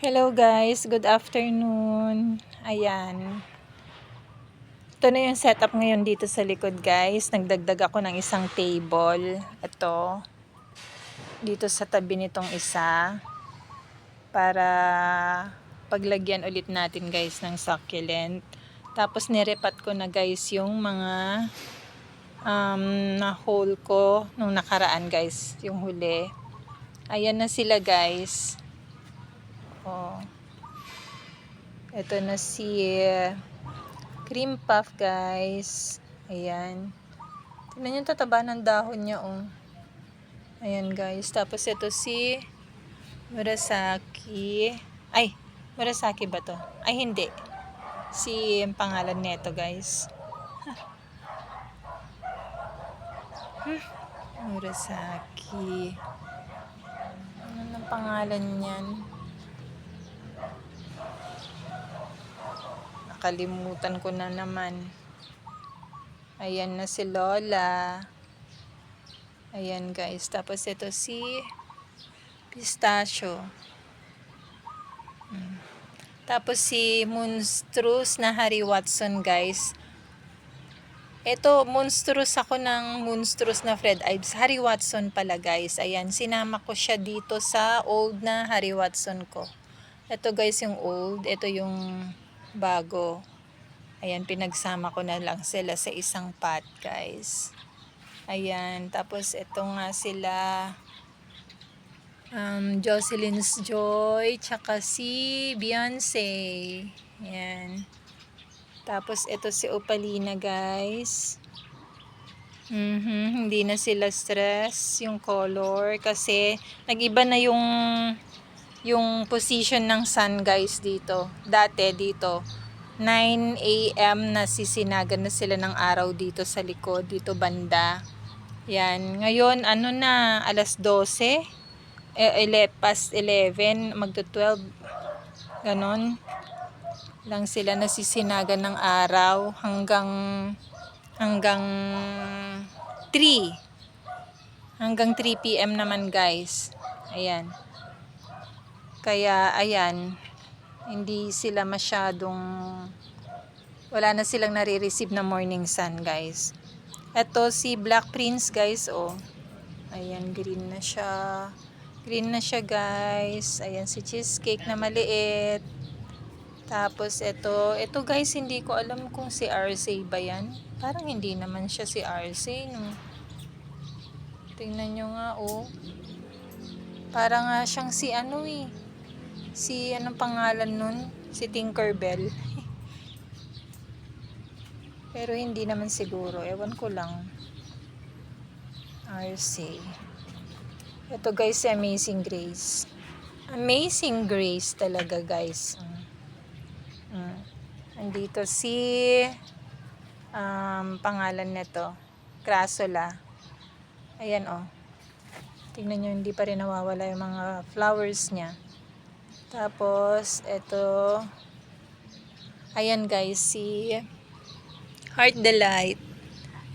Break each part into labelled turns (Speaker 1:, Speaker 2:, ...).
Speaker 1: Hello guys, good afternoon. Ayan. Ito na yung setup ngayon dito sa likod guys. Nagdagdag ako ng isang table. Ito. Dito sa tabi nitong isa. Para paglagyan ulit natin guys ng succulent. Tapos nirepat ko na guys yung mga na hole ko nung nakaraan guys. Yung huli. Ayan na sila guys. Oh. Ito na si cream puff guys. Ayan. Tignan yung tataba ng dahon niya oh. Ayan guys. Tapos ito si Murasaki. Ay, Murasaki ba to? Ay hindi. Si yung pangalan nito guys. Murasaki. Ano ang pangalan niyan? Nakalimutan ko na naman. Ayan na si Lola. Ayan guys. Tapos ito si Pistachio. Tapos si Monstrous na Harry Watson guys. Ito, monstrous ako ng monstrous na Fred Ives. Harry Watson pala guys. Ayan, sinama ko siya dito sa old na Harry Watson ko. Ito guys yung old. Ito yung bago. Ayan, pinagsama ko na lang sila sa isang pot guys. Ayan, tapos ito nga sila Jocelyn's Joy, tsaka si Beyonce. Ayan. Tapos ito si Opalina guys. Hindi na sila stress yung color kasi nag-iba na yung position ng sun guys dito. Dati dito 9 AM na sisinagan na sila ng araw dito sa likod, dito banda. Yan. Ngayon ano na, alas 12, past 11, magto 12. Ganon lang sila nasisinagan ng araw hanggang 3 PM naman guys. Ayan. Kaya ayan, hindi sila masyadong, wala na silang nare-receive na morning sun guys. Ito si Black Prince guys oh. Ayan, green na siya. Green na siya guys. Ayan si Cheesecake na maliit. Tapos ito guys, hindi ko alam kung si RC ba yan. Parang hindi naman siya si RC, no. Tingnan nyo nga, oh. Parang nga siyang si ano eh. Si anong pangalan nun? Si Tinkerbell. Pero hindi naman siguro. Ewan ko lang. RC. Ito guys, si Amazing Grace. Amazing Grace talaga guys. Andito si pangalan nito, Crassula. Ayan oh. Tingnan nyo, hindi pa rin nawawala yung mga flowers niya. Tapos ito, ayan guys, si Heart Delight.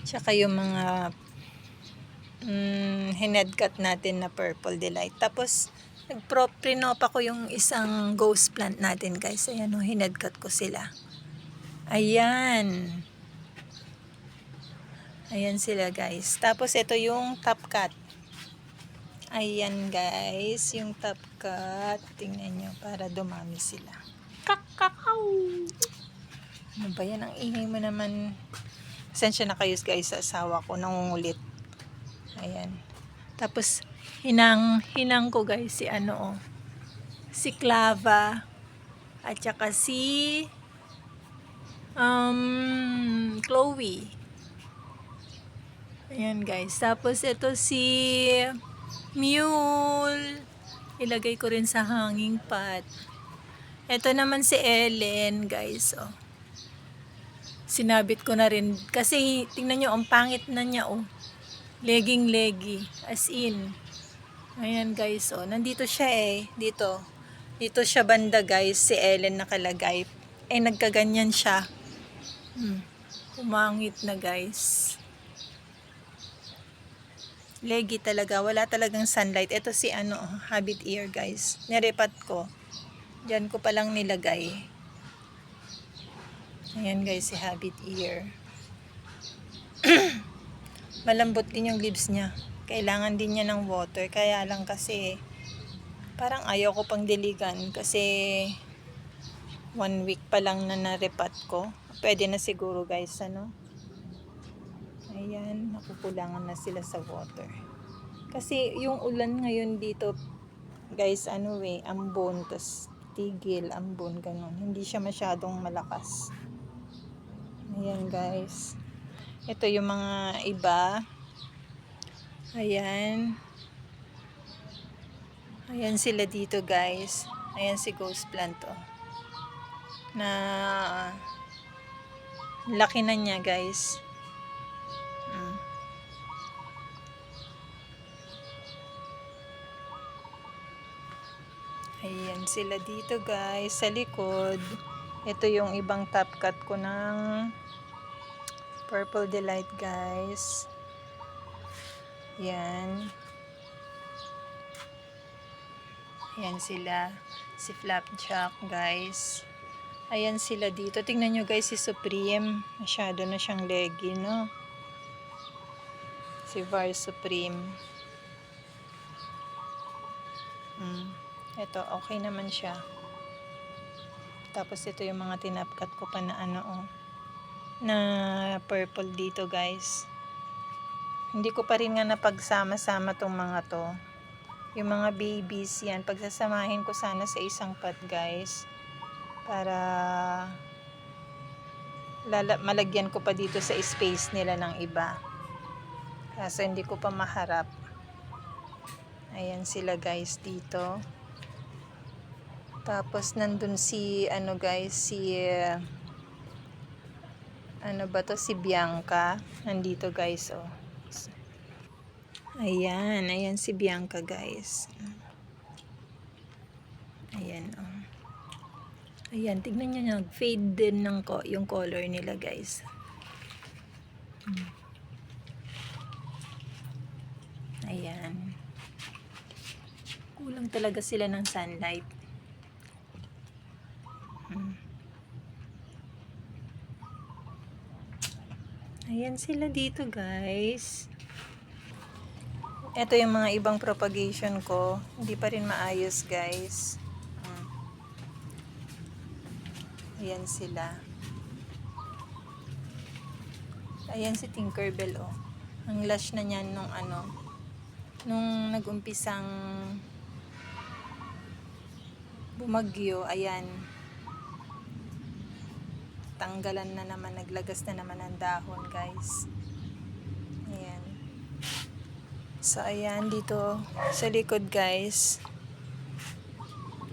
Speaker 1: Tsaka yung mga hinedcut natin na Purple Delight. Tapos prinopa ko yung isang ghost plant natin guys. Ayan oh, hinedcut ko sila. Ayan. Ayan sila guys. Tapos ito yung top cut. Ayan guys, yung top cut. Tingnan nyo para dumami sila. Kakakaw! Ano ba yan? Ang ingay mo naman. Pasensya na kayo guys sa asawa ko. Nangungulit. Ayan. Tapos hinang ko guys si ano oh. Si Clava. At saka si Chloe. Ayan guys. Tapos ito si Mule. Ilagay ko rin sa hanging pot. Ito naman si Ellen guys. Oh. Sinabit ko na rin. Kasi tingnan nyo, ang pangit na niya oh. Leggy. As in. Ayan guys. Oh. Nandito siya eh. Dito. Dito siya banda guys. Si Ellen nakalagay. Eh nagkaganyan siya. Pumangit na guys. Leggy talaga. Wala talagang sunlight. Ito si ano, Habit Ear guys. Nirepat ko. Diyan ko palang nilagay. Ayan guys, si Habit Ear. Malambot din yung leaves niya. Kailangan din niya ng water. Kaya lang kasi parang ayaw ko pang diligan kasi 1 week pa lang na narepat ko. Pwede na siguro guys, ano? Ayan, nakukulangan na sila sa water. Kasi yung ulan ngayon dito, guys, ambon, tas tigil, ambon, ganun. Hindi siya masyadong malakas. Ayan guys. Ito yung mga iba. Ayan. Ayan sila dito guys. Ayan si ghost plant oh. Na laki na niya guys. Ayan sila dito guys sa likod. Ito yung ibang top cut ko ng Purple Delight guys. Yan. Ayan sila. Si Flapjack guys. Ayan sila dito. Tingnan nyo guys si Supreme. Masyado na siyang leggy, no? Si Var Supreme. Ito, okay naman siya. Tapos ito yung mga tinapkat ko pa na na purple dito guys. Hindi ko pa rin nga napagsama-sama tong mga to. Yung mga babies yan, pagsasamahin ko sana sa isang pot guys. Para malagyan ko pa dito sa space nila ng iba. Kaso hindi ko pa maharap. Ayan sila guys dito. Tapos nandun si si Bianca. Nandito guys oh. Ayan si Bianca guys. Ayan oh. Ayan, tignan nyo, nag-fade din yung color nila guys. Ayan. Kulang talaga sila ng sunlight. Ayan sila dito guys. Ito yung mga ibang propagation ko. Hindi pa rin maayos guys. Ayan sila. Ayan si Tinkerbell oh. Ang lush na niyan nung nag-umpisang bumagyo. Ayan. Tanggalan na naman, naglagas na naman ang dahon guys. Ayan. So ayan dito sa likod guys.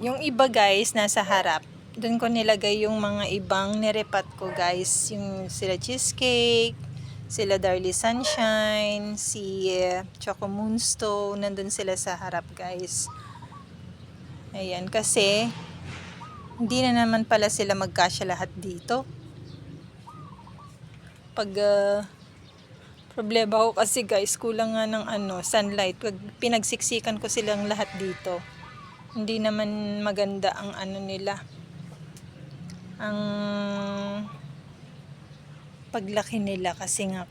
Speaker 1: Yung iba guys nasa harap. Doon ko nilagay yung mga ibang nirepat ko guys. Yung sila Cheesecake, sila Darly Sunshine, si Choco Moonstone. Nandun sila sa harap guys. Ayan, kasi hindi na naman pala sila magkasya lahat dito. Pag problema ko kasi guys, kulang nga ng sunlight. Pag pinagsiksikan ko silang lahat dito, hindi naman maganda ang nila. Ang paglaki nila kasi nga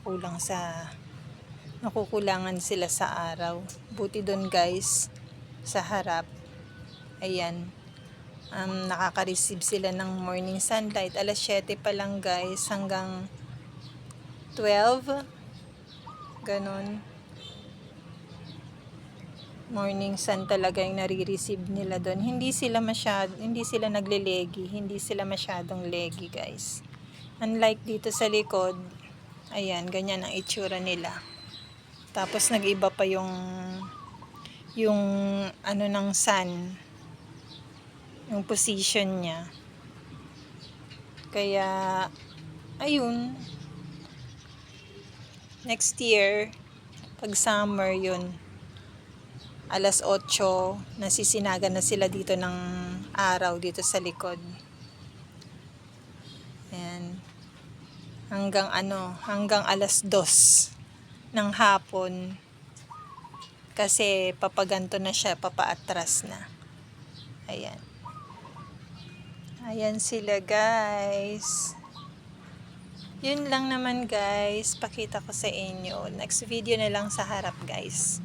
Speaker 1: nakukulangan sila sa araw. Buti doon guys sa harap. Ayan. Nakaka-receive sila ng morning sunlight. Alas 7 pa lang guys hanggang 12. Ganon. Morning sun talaga yung nare-receive nila doon. Hindi sila naglelegi, hindi sila masyadong leggy guys. Unlike dito sa likod, ayan, ganyan ang itsura nila. Tapos nag-iba pa yung ng sun, yung position niya. Kaya ayun, next year pag summer yun, alas 8, nasisinagan na sila dito ng araw dito sa likod. Ayan. Hanggang alas 2 ng hapon. Kasi papaganto na siya, papaatras na. Ayan. Ayan sila guys. Yun lang naman guys, pakita ko sa inyo. Next video na lang sa harap guys.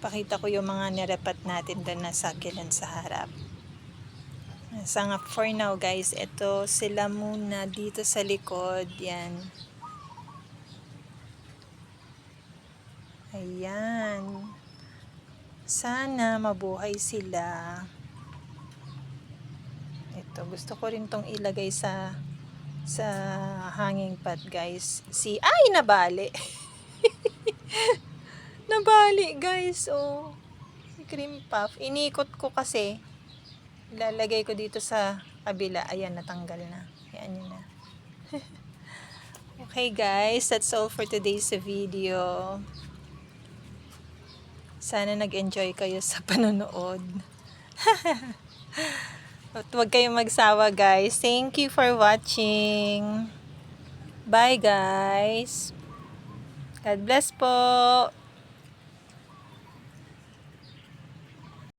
Speaker 1: Pakita ko yung mga nirepat natin doon na succulent sa harap. For now guys, ito sila muna dito sa likod. Yan. Ayan. Sana mabuhay sila. Ito, gusto ko rin tong ilagay sa hanging pot guys. Ay, nabali. Nabali guys, oh. Si cream puff. Inikot ko kasi. Ilalagay ko dito sa kabila. Ayan, natanggal na. Ayan yun na. Okay guys, that's all for today's video. Sana nag-enjoy kayo sa panonood. At huwag kayong magsawa guys. Thank you for watching. Bye guys. God bless po.